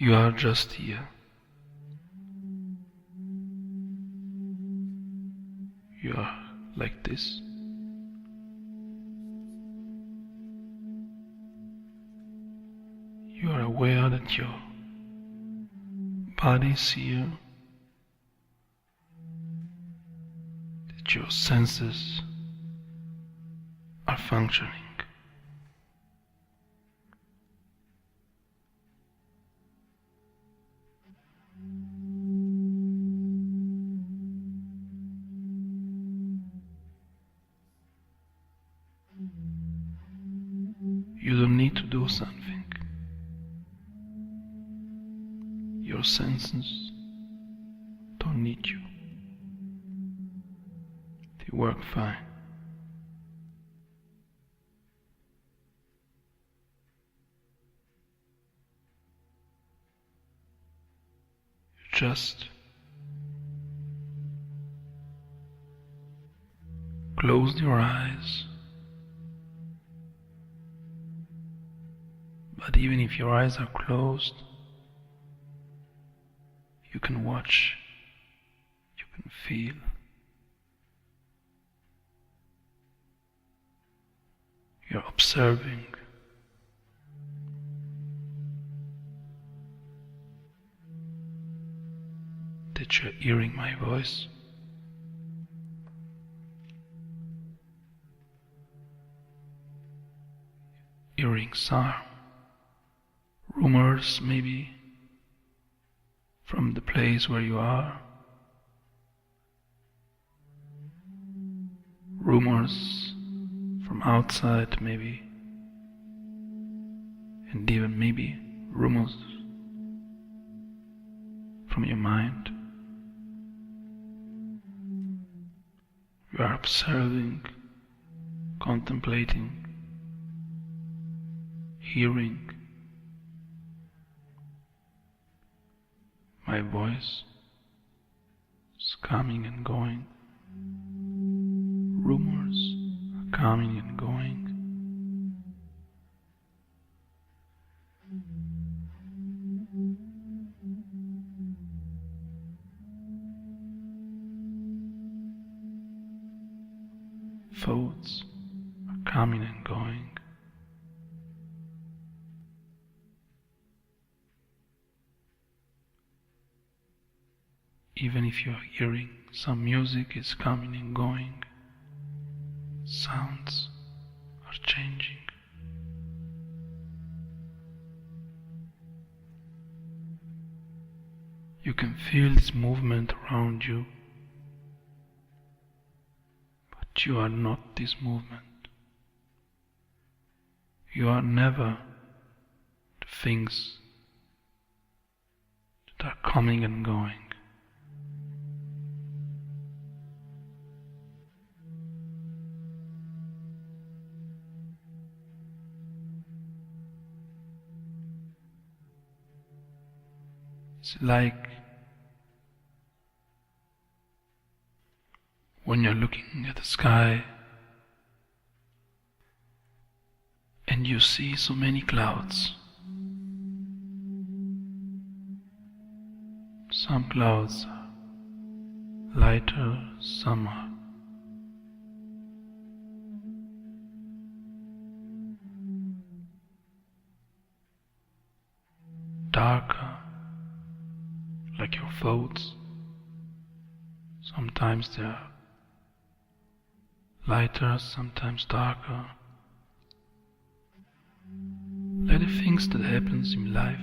You are just here. You are like this. You are aware that your body is here, that your senses are functioning. You don't need to do something. Your senses don't need you. They work fine. You just close your eyes. But even if your eyes are closed, you can watch, you can feel. You're observing. That you're hearing my voice. Hearing sound. Rumors, maybe, from the place where you are. Rumors from outside, maybe. And even maybe rumors from your mind. You are observing, contemplating, hearing. My voice is coming and going. Rumors are coming and going. Thoughts are coming and going. Even if you are hearing some music is coming and going, sounds are changing. You can feel this movement around you, but you are not this movement. You are never the things that are coming and going. It's like when you're looking at the sky and you see so many clouds. Some clouds are lighter, some are darker, like your thoughts. Sometimes they are lighter, sometimes darker. Like the things that happens in life.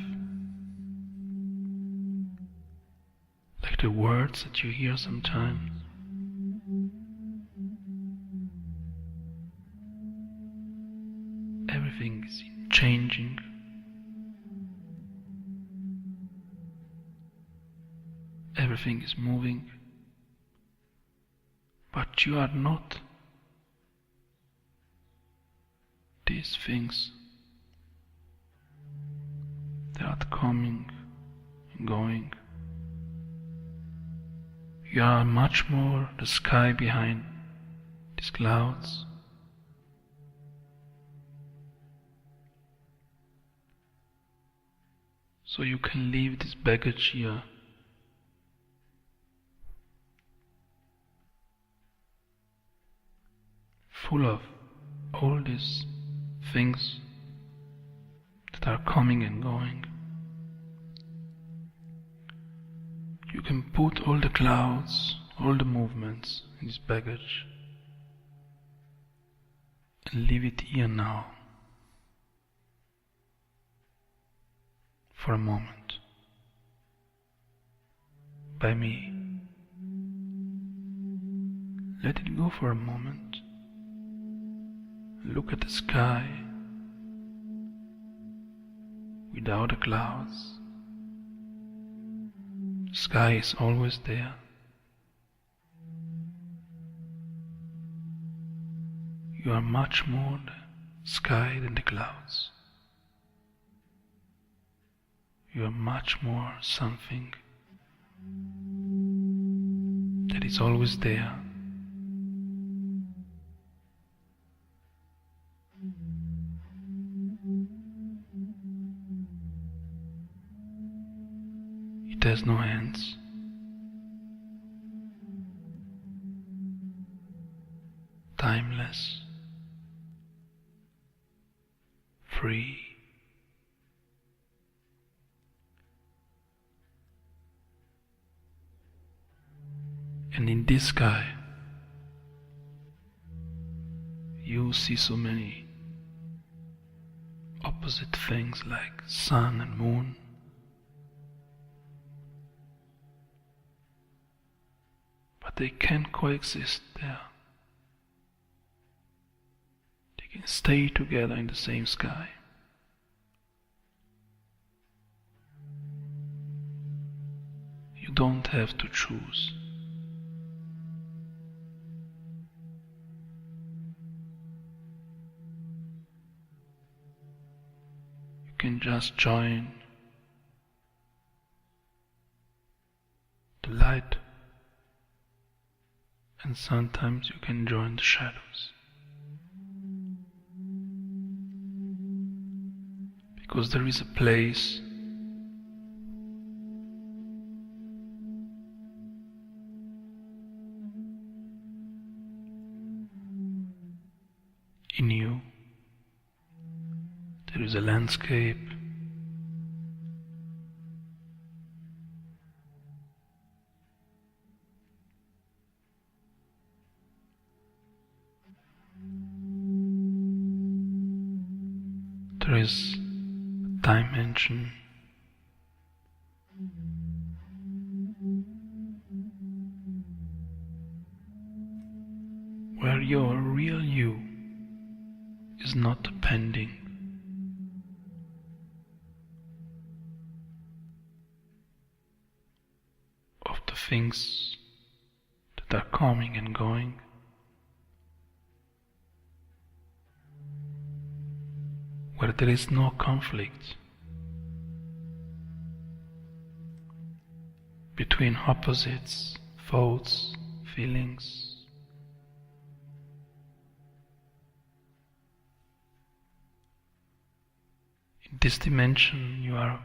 Like the words that you hear sometimes. Everything is changing. Everything is moving, but you are not these things. They are coming and going. You are much more the sky behind these clouds. so you can leave this baggage here. Full of all these things that are coming and going. You can put all the clouds, all the movements in this baggage and leave it here now for a moment by me. Let it go for a moment. Look at the sky without the clouds. The sky is always there. You are much more the sky than the clouds. You are much more something that is always there. It has no hands. Timeless. Free. And in this sky, you see so many opposite things like sun and moon. But they can coexist there. They can stay together in the same sky. You don't have to choose. You can just join the light, and sometimes you can join the shadows. Because there is a place in you, there is a landscape, there is a dimension, where your real you is not depending of the things that are coming and going. Where there is no conflict between opposites, thoughts, feelings. In this dimension you are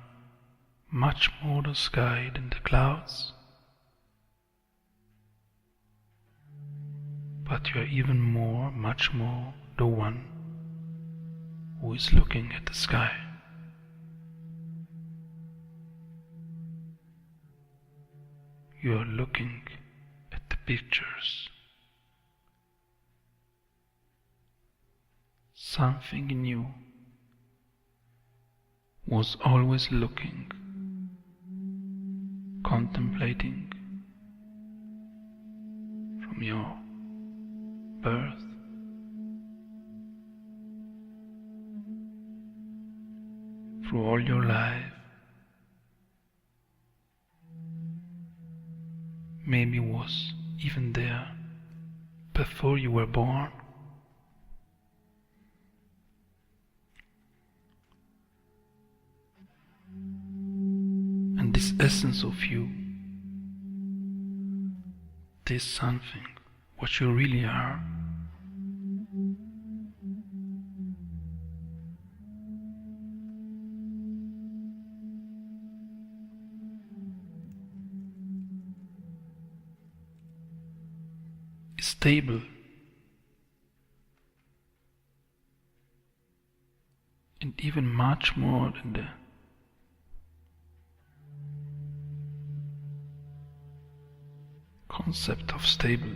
much more the sky than the clouds, but you are even more, much more the one who is looking at the sky. You are looking at the pictures. Something in you was always looking, contemplating from your birth through all your life. Maybe was even there before you were born. And this essence of you, this something, what you really are, stable. And even much more than the concept of stable.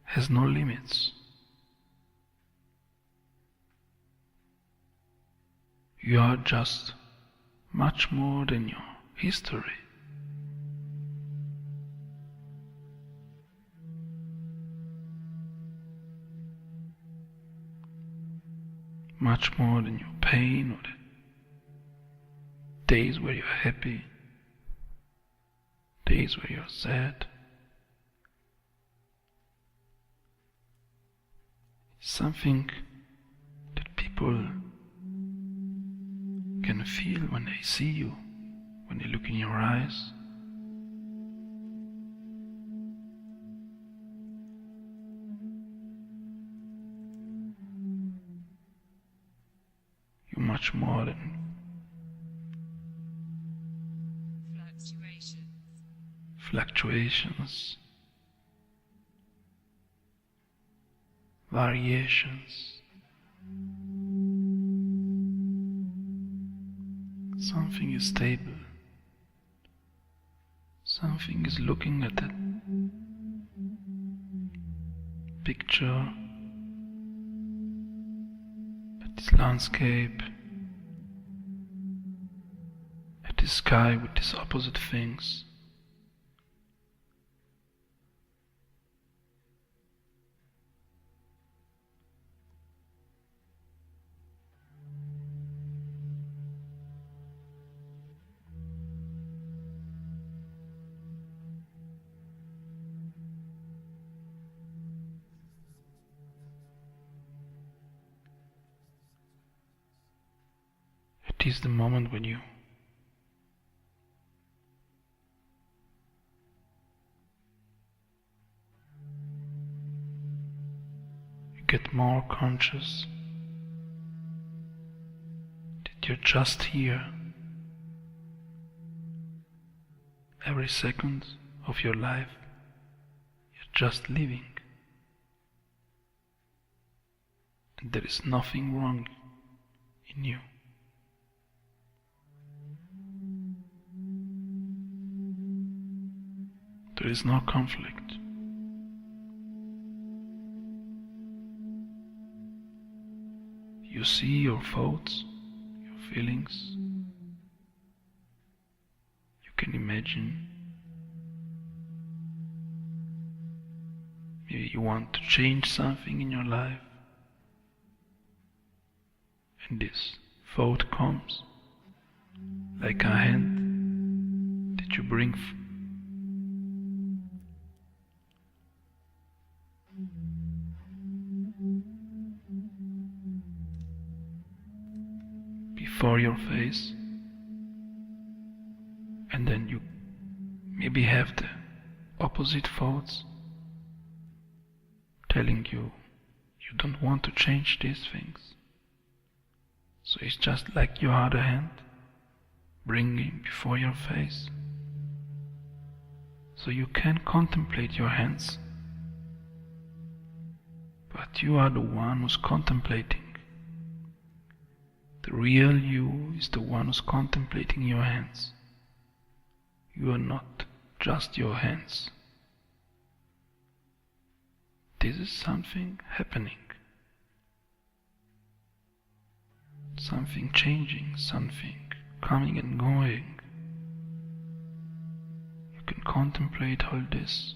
Has no limits. You are just much more than your history. Much more than your pain or the days where you're happy, days where you're sad. Something that people can feel when they see you, when they look in your eyes. You're much more than fluctuations, variations. Something is stable. Something is looking at that picture, at this landscape, at the sky with these opposite things. It is the moment when you get more conscious that you're just here every second of your life. You're just living, and there is nothing wrong in you. There is no conflict. You see your thoughts, your feelings. You can imagine. Maybe you want to change something in your life. And this thought comes like a hand that you bring before your face, and then you maybe have the opposite thoughts telling you you don't want to change these things. So it's just like your other hand bringing before your face. So you can contemplate your hands, but you are the one who's contemplating. The real you is the one who's contemplating your hands. You are not just your hands. This is something happening. Something changing, something coming and going. You can contemplate all this.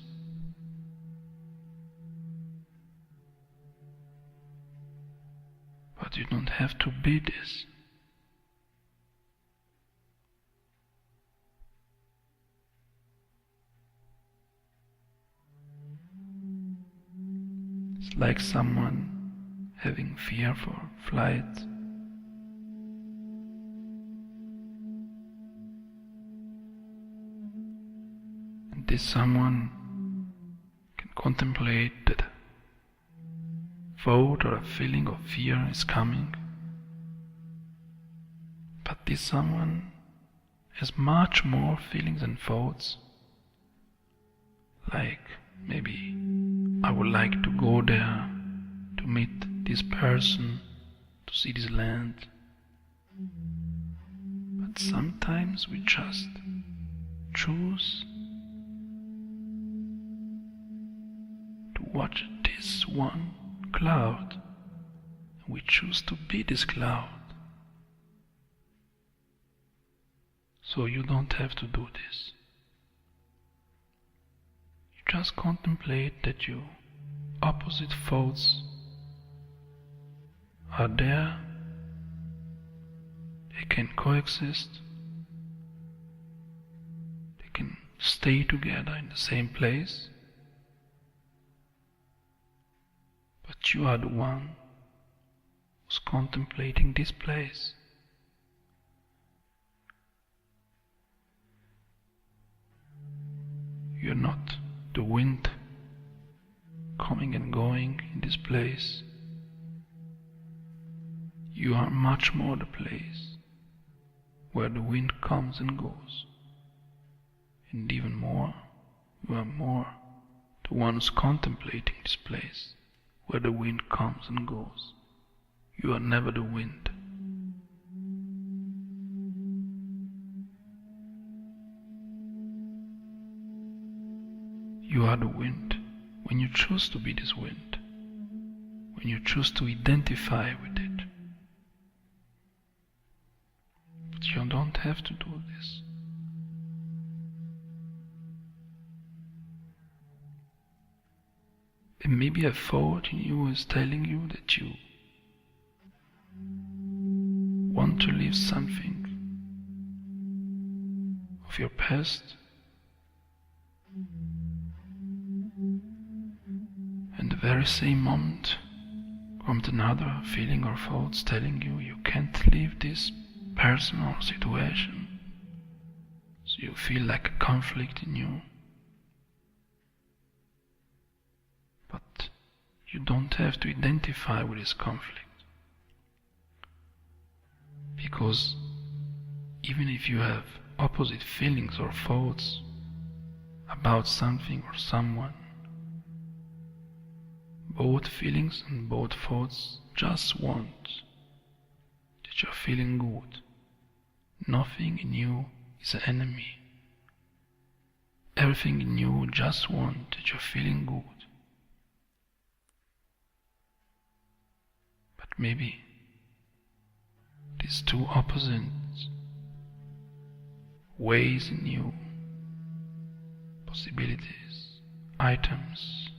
But you don't have to be this. It's like someone having fear for flight. And this someone can contemplate that thought or a feeling of fear is coming, but this someone has much more feelings and thoughts, like maybe I would like to go there, to meet this person, to see this land. But sometimes we just choose to watch this one cloud, and we choose to be this cloud. So you don't have to do this. You just contemplate that your opposite thoughts are there, they can coexist, they can stay together in the same place, but you are the one who's contemplating this place. You're not the wind coming and going in this place. You are much more the place where the wind comes and goes. And even more, you are more the one who's contemplating this place where the wind comes and goes. You are never the wind. You are the wind when you choose to be this wind, when you choose to identify with it. But you don't have to do this. And maybe a thought in you is telling you that you want to leave something of your past, and the very same moment comes another feeling or thoughts telling you you can't leave this person or situation, so you feel like a conflict in you. But you don't have to identify with this conflict, because even if you have opposite feelings or thoughts about something or someone, both feelings and both thoughts just want that you're feeling good. Nothing in you is an enemy. Everything in you just wants that you're feeling good. But maybe these two opposite ways in you, possibilities, items,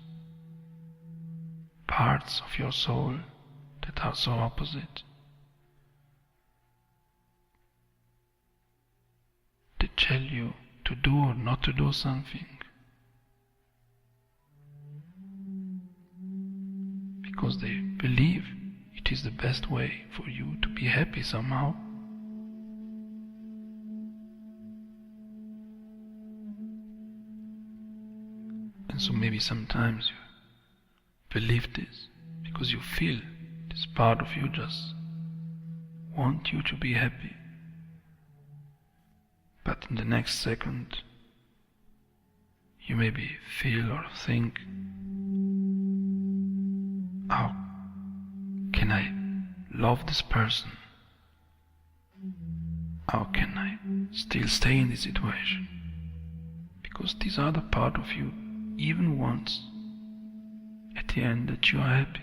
parts of your soul that are so opposite, they tell you to do or not to do something, because they believe it is the best way for you to be happy somehow. And so maybe sometimes you believe this because you feel this part of you just want you to be happy. But in the next second, you maybe feel or think, how can I love this person? How can I still stay in this situation? Because this other part of you even wants at the end that you are happy.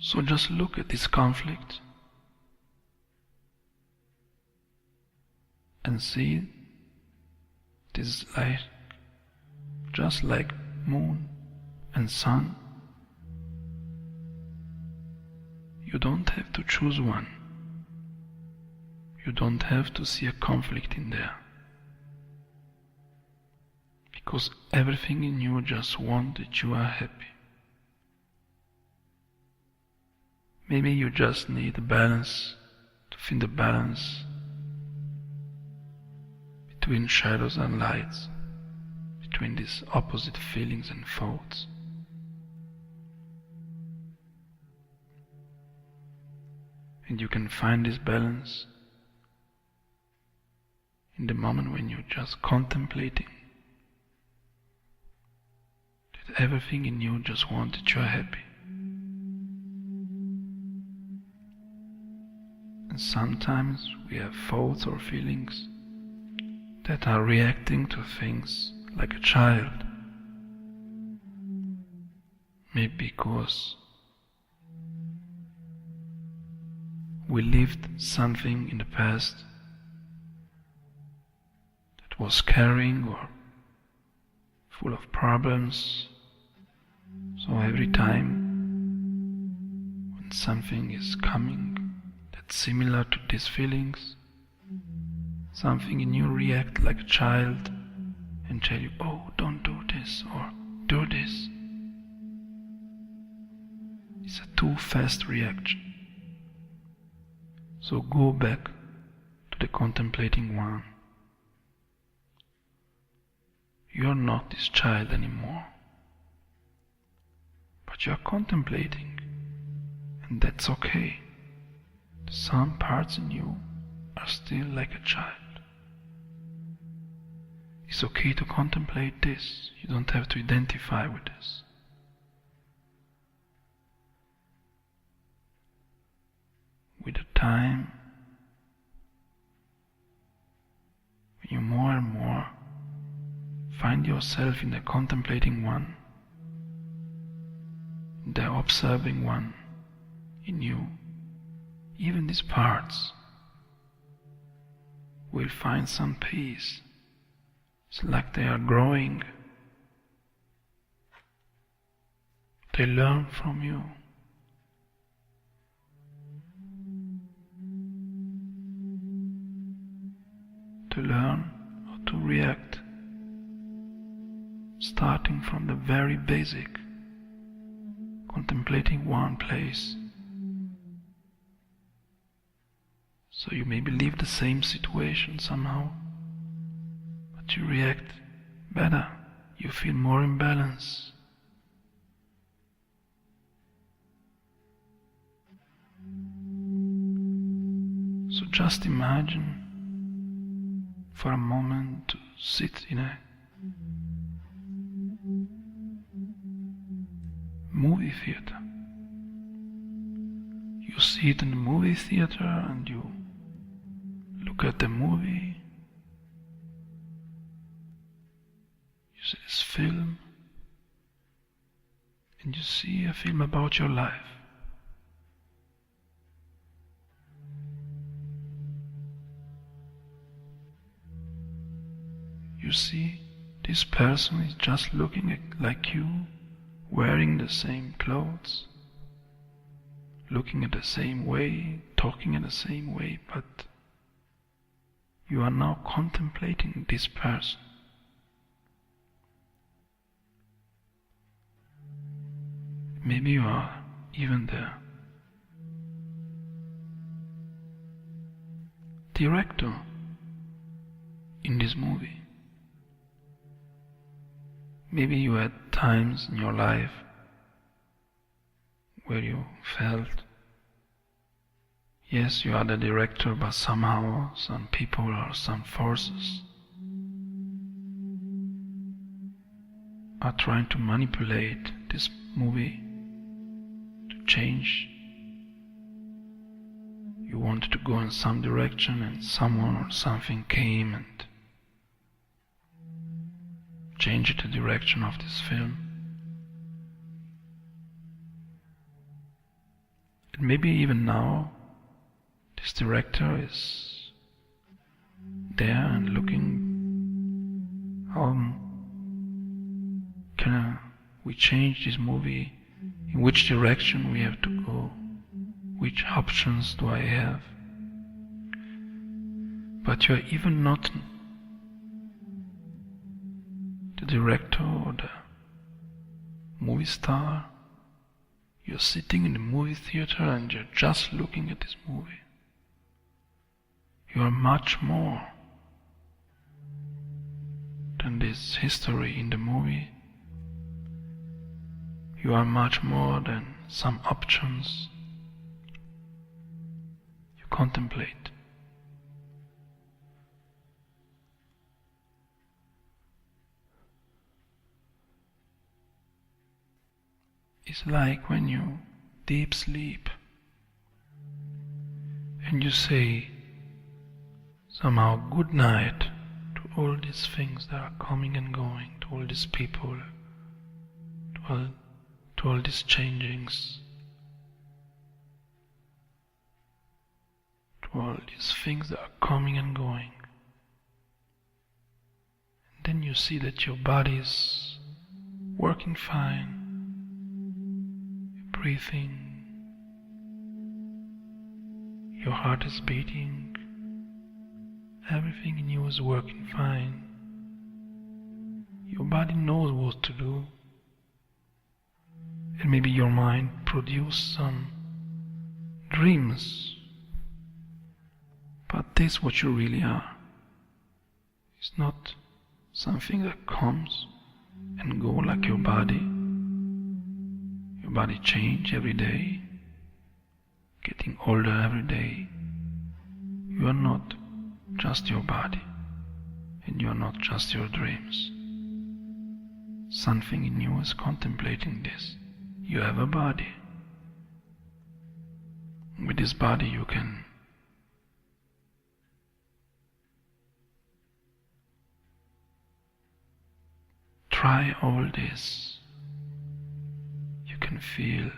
So just look at this conflict and see this light, just like moon and sun. You don't have to choose one. You don't have to see a conflict in there, because everything in you just wants that you are happy. Maybe you just need a balance, to find a balance between shadows and lights, between these opposite feelings and thoughts. And you can find this balance in the moment when you're just contemplating that everything in you just wants that you're happy. And sometimes we have thoughts or feelings that are reacting to things like a child. Maybe because we lived something in the past that was scaring or full of problems. So every time when something is coming that's similar to these feelings, something in you reacts like a child and tell you, oh, don't do this or do this. It's a too fast reaction. So go back to the contemplating one. You're not this child anymore, but you're contemplating, and that's okay. Some parts in you are still like a child. It's okay to contemplate this. You don't have to identify with this. With the time, when you more and more find yourself in the contemplating one, the observing one in you, even these parts will find some peace. It's like they are growing. They learn from you. To learn how to react, starting from the very basic, contemplating one place. So you maybe live the same situation somehow, but you react better, you feel more in balance. So just imagine for a moment to sit in a movie theater. You sit in the movie theater and you look at the movie. You see this film and you see a film about your life. You see, this person is just looking like you, wearing the same clothes, looking at the same way, talking in the same way, but you are now contemplating this person. Maybe you are even the director in this movie. Maybe you had times in your life where you felt, yes, you are the director, but somehow some people or some forces are trying to manipulate this movie to change. You wanted to go in some direction and someone or something came and changed the direction of this film. And maybe even now this director is there and looking how can we change this movie, in which direction we have to go, which options do I have. But you are even not the director or the movie star. You're sitting in the movie theater and you're just looking at this movie. You are much more than this history in the movie. You are much more than some options. contemplate. It's like when you deep sleep and you say somehow good night to all these things that are coming and going, to all these people, to all these changings, to all these things that are coming and going. And then you see that your body is working fine, you're breathing, your heart is beating, everything in you is working fine. Your body knows what to do. And maybe your mind produced some dreams. But this is what you really are. It's not something that comes and goes like your body. Your body changes every day, getting older every day. You are not just your body, and you are not just your dreams. Something in you is contemplating this. You have a body. With this body you can try all this. You can feel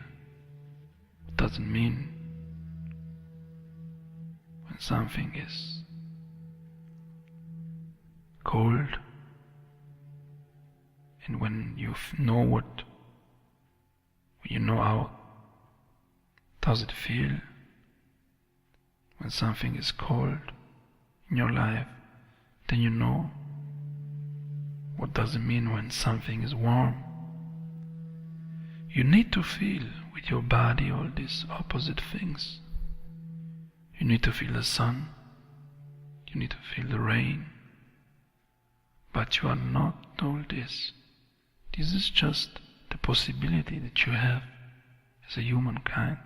what does it mean when something is cold, and when you know what, you know how does it feel when something is cold in your life, then you know what does it mean when something is warm. You need to feel with your body all these opposite things. You need to feel the sun, you need to feel the rain, but you are not all this. This is just the possibility that you have as a humankind.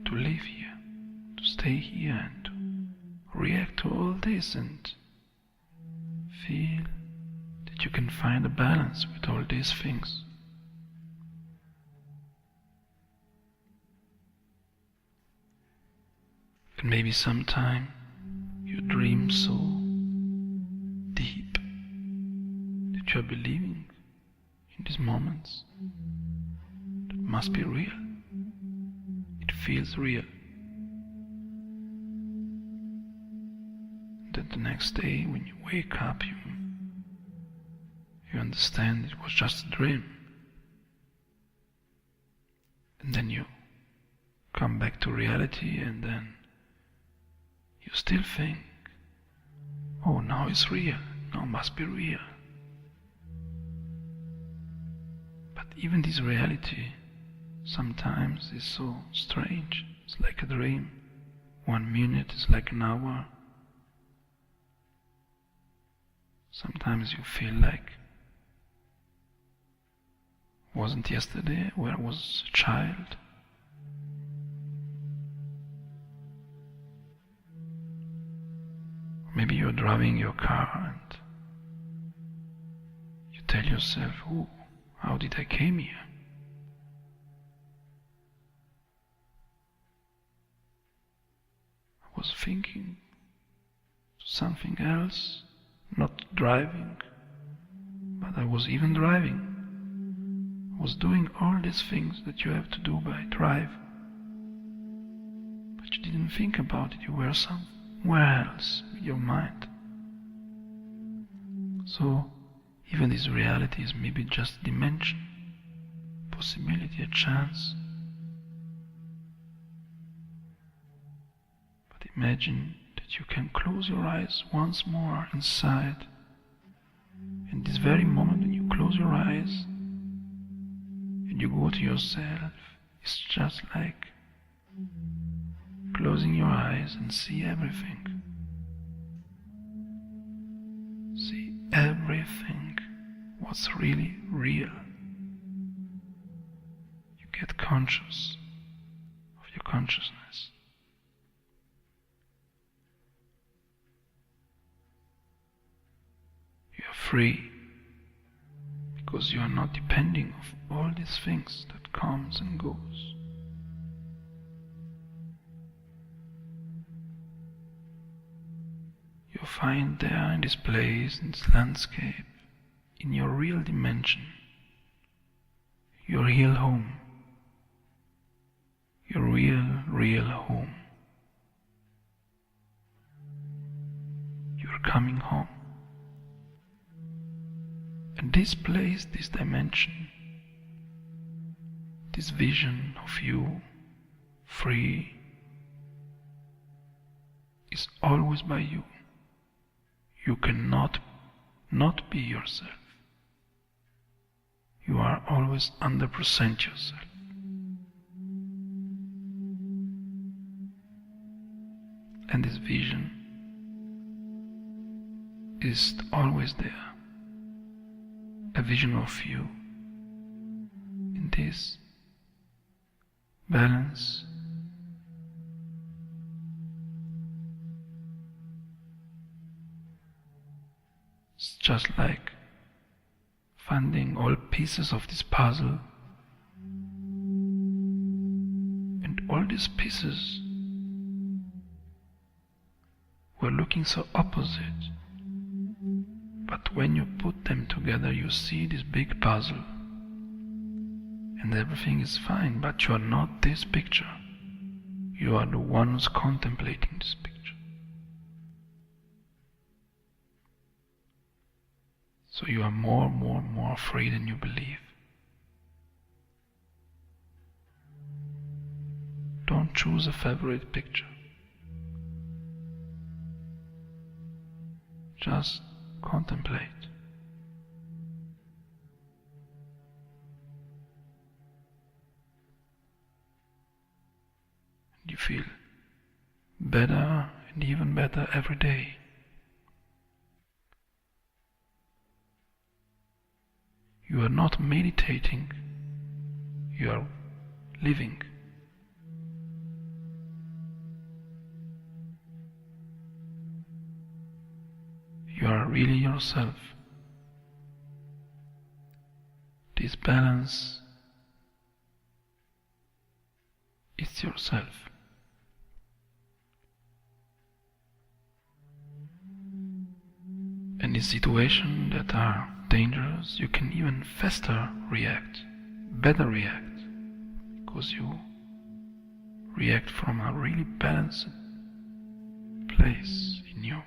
To live here, to stay here and to react to all this and feel that you can find a balance with all these things. And maybe sometime you dream so deep that you are believing in these moments that must be real. It feels real. Then the next day when you wake up, you understand it was just a dream. And then you come back to reality, and then you still think, oh, now it's real, now it must be real. But even this reality sometimes is so strange. It's like a dream. 1 minute is like an hour. Sometimes you feel like wasn't yesterday where I was a child. Maybe you're driving your car and you tell yourself, oh, how did I came here? I was thinking something else, not driving, but I was even driving. I was doing all these things that you have to do by drive. But you didn't think about it, you were somewhere else with your mind. So even this reality is maybe just a dimension, possibility, a chance. But imagine that you can close your eyes once more inside. In this very moment when you close your eyes and you go to yourself, it's just like closing your eyes and see everything. everything what's really real. You get conscious of your consciousness. You are free because you are not depending on all these things that comes and goes. You find there in this place, in this landscape, in your real dimension, your real home, your real home. You're coming home. And this place, this dimension, this vision of you, free, is always by you. You cannot not be yourself. You are always 100% yourself. And this vision is always there. A vision of you in this balance, it's just like finding all pieces of this puzzle, and all these pieces were looking so opposite. But when you put them together, you see this big puzzle, and everything is fine, but you are not this picture. You are the one who's contemplating this picture. So you are more free than you believe. Don't choose a favorite picture. Just contemplate. And you feel better and even better every day. You are not meditating, you are living. You are really yourself. This balance is yourself. And in situations that are dangerous, you can even faster react, better react, because you react from a really balanced place in you.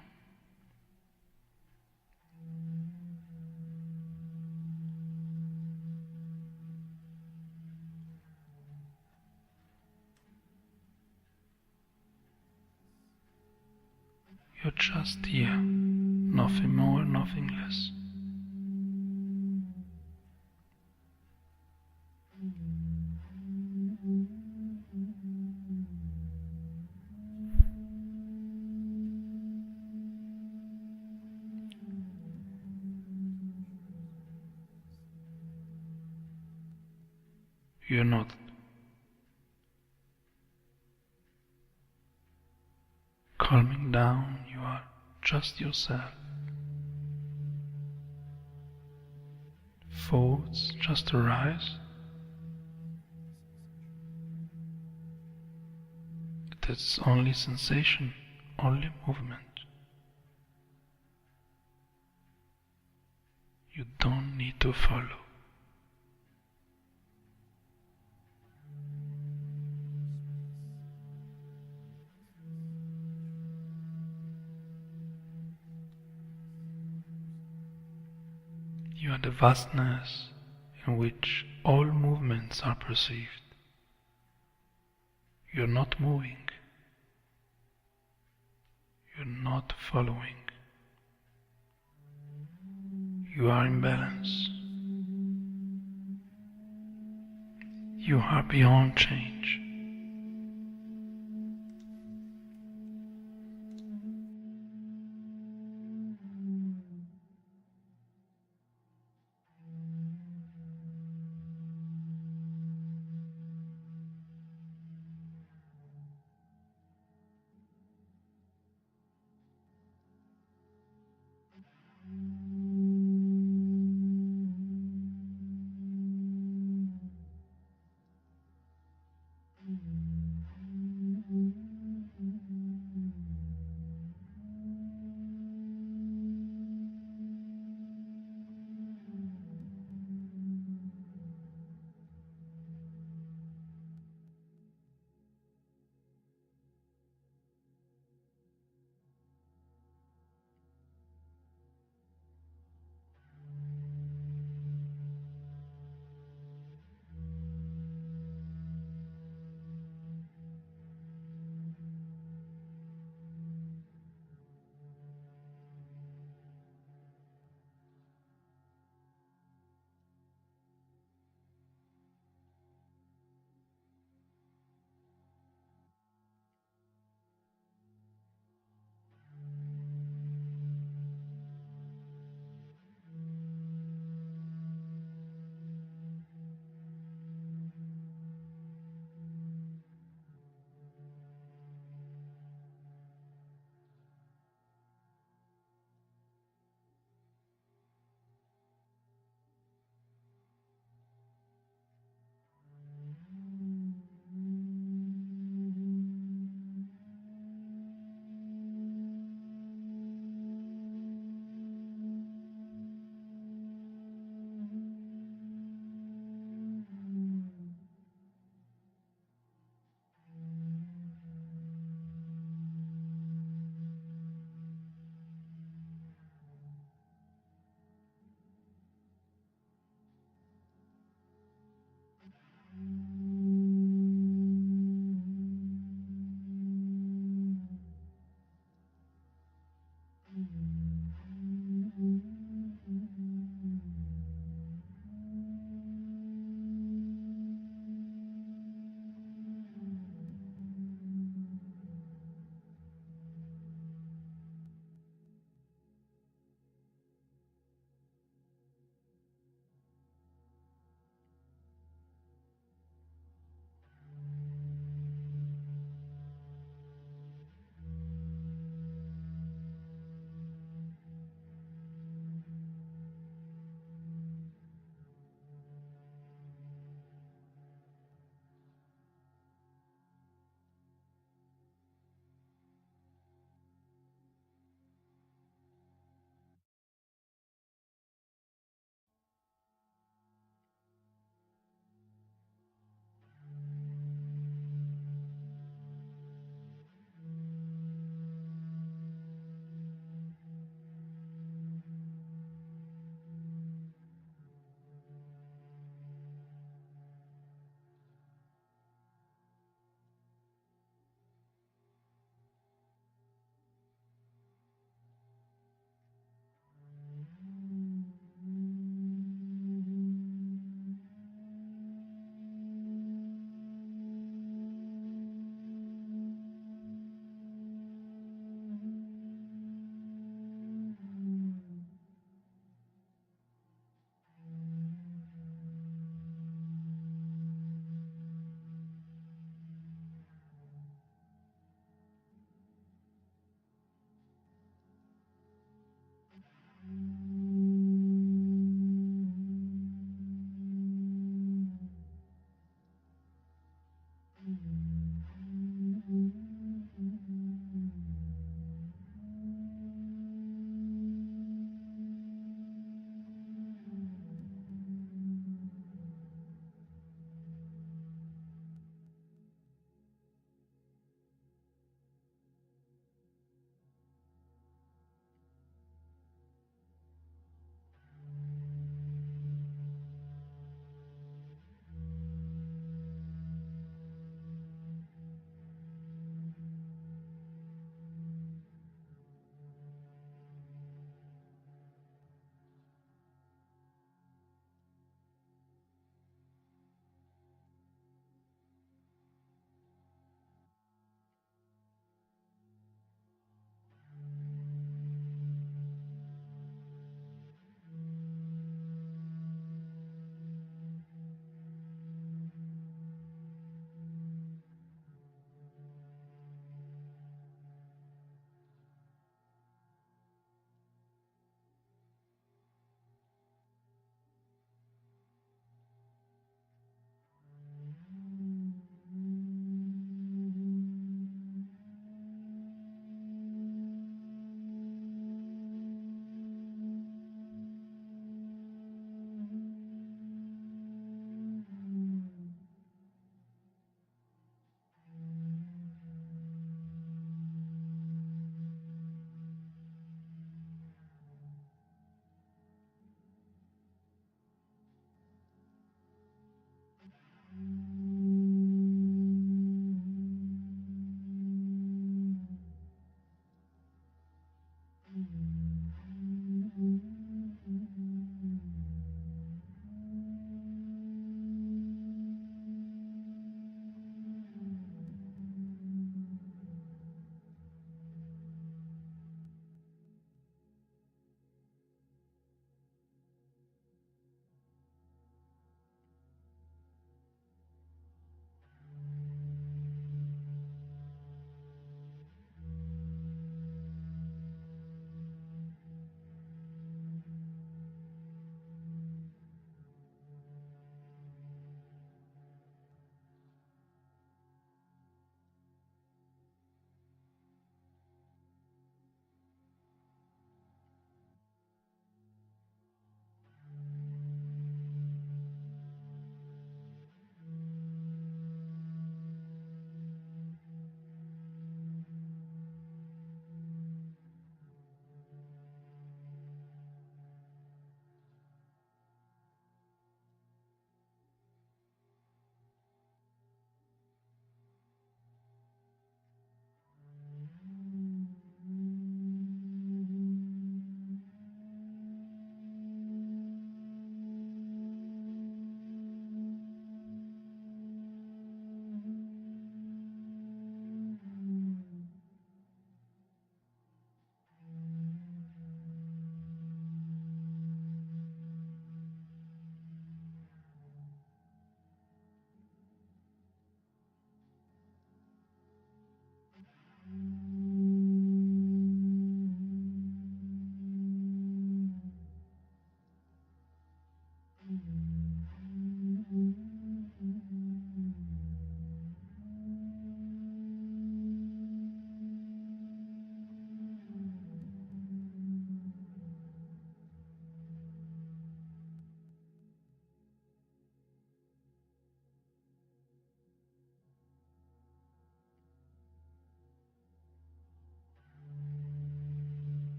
You're just here, nothing more, nothing less. You're not calming down, you are just yourself. Thoughts just arise. That's only sensation, only movement. You don't need to follow. You are the vastness in which all movements are perceived. You are not moving. You are not following. You are in balance. You are beyond change.